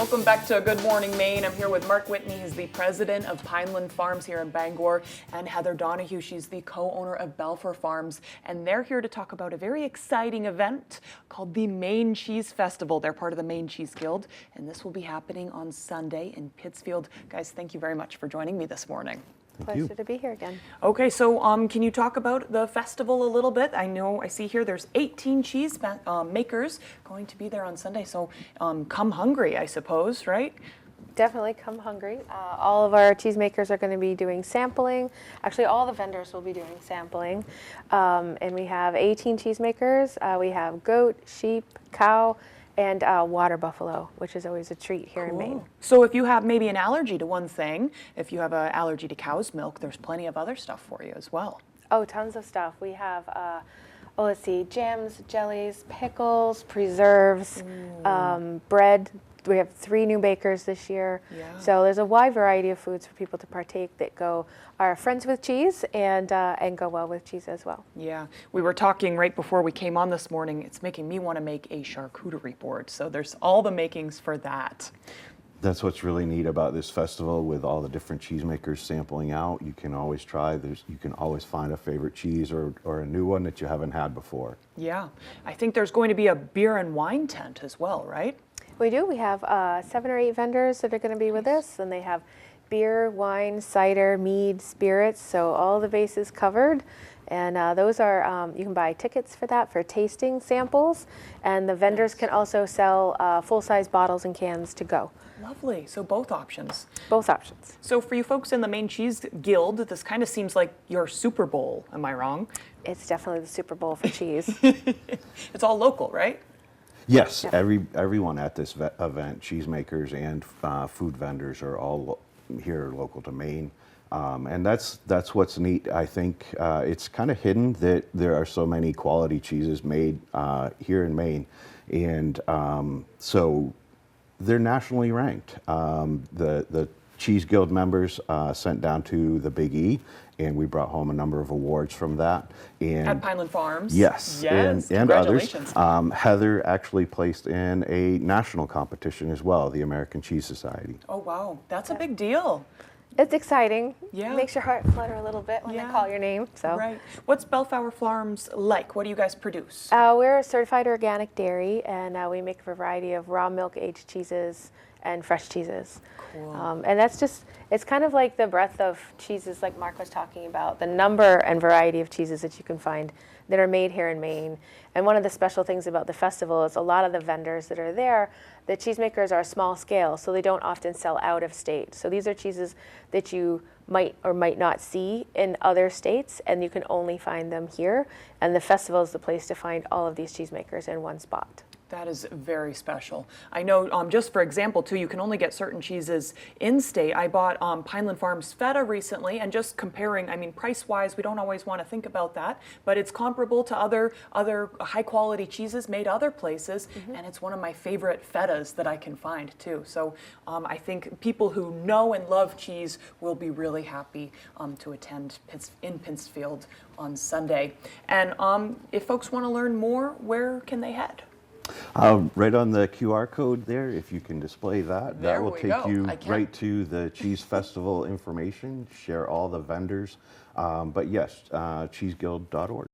Welcome back to Good Morning Maine. I'm here with Mark Whitney. He's the president of Pineland Farms here in Bangor, and Heather Donahue. She's the co-owner of Balfour Farms, and they're here to talk about a very exciting event called the Maine Cheese Festival. They're part of the Maine Cheese Guild, and this will be happening on Sunday in Pittsfield. Guys, thank you very much for joining me this morning. Pleasure to be here again. Okay, so can you talk about the festival a little bit? I see here there's 18 cheese makers going to be there on Sunday, so come hungry, I suppose, right? Definitely come hungry. All of our cheesemakers are going to be doing sampling. Actually, all the vendors will be doing sampling. And we have 18 cheesemakers. We have goat, sheep, cow, and water buffalo, which is always a treat here in Maine. So if you have maybe an allergy to one thing, if you have an allergy to cow's milk, there's plenty of other stuff for you as well. Oh, tons of stuff. We have, let's see, jams, jellies, pickles, preserves, bread. We have 3 new bakers this year. Yeah. So there's a wide variety of foods for people to partake that are friends with cheese and go well with cheese as well. Yeah, we were talking right before we came on this morning. It's making me want to make a charcuterie board. So there's all the makings for that. That's what's really neat about this festival, with all the different cheesemakers sampling out. You can always try. You can always find a favorite cheese or a new one that you haven't had before. Yeah, I think there's going to be a beer and wine tent as well, right? We do. We have 7 or 8 vendors that are going to be with us, and they have beer, wine, cider, mead, spirits, so all the bases covered. And those are, you can buy tickets for that, for tasting samples, and the vendors can also sell full-size bottles and cans to go. Lovely. So both options. Both options. So for you folks in the Maine Cheese Guild, this kind of seems like your Super Bowl. Am I wrong? It's definitely the Super Bowl for cheese. It's all local, right? Yes, everyone at this event, cheesemakers and food vendors, are all here local to Maine. And that's what's neat. I think it's kind of hidden that there are so many quality cheeses made here in Maine. And so they're nationally ranked. The Cheese Guild members sent down to the Big E, and we brought home a number of awards from that. And at Pineland Farms? Yes, yes, and others. Congratulations. Heather actually placed in a national competition as well, the American Cheese Society. Oh, wow. That's a big deal. It's exciting. Yeah. It makes your heart flutter a little bit when they call your name. So. Right. What's Balfour Farms like? What do you guys produce? We're a certified organic dairy, and we make a variety of raw milk aged cheeses and fresh cheeses. Cool. And that's just, it's kind of like the breadth of cheeses like Mark was talking about, the number and variety of cheeses that you can find that are made here in Maine. And one of the special things about the festival is a lot of the vendors that are there, the cheesemakers are small scale, so they don't often sell out of state. So these are cheeses that you might or might not see in other states, and you can only find them here. And the festival is the place to find all of these cheesemakers in one spot. That is very special. I know, just for example, too, you can only get certain cheeses in-state. I bought Pineland Farms feta recently, and just comparing, I mean, price-wise, we don't always want to think about that, but it's comparable to other high-quality cheeses made other places, and it's one of my favorite fetas that I can find, too. So I think people who know and love cheese will be really happy to attend in Pittsfield on Sunday. And if folks want to learn more, where can they head? Right on the QR code there, if you can display that, that will take you right to the Cheese Festival information, share all the vendors. But yes, cheeseguild.org.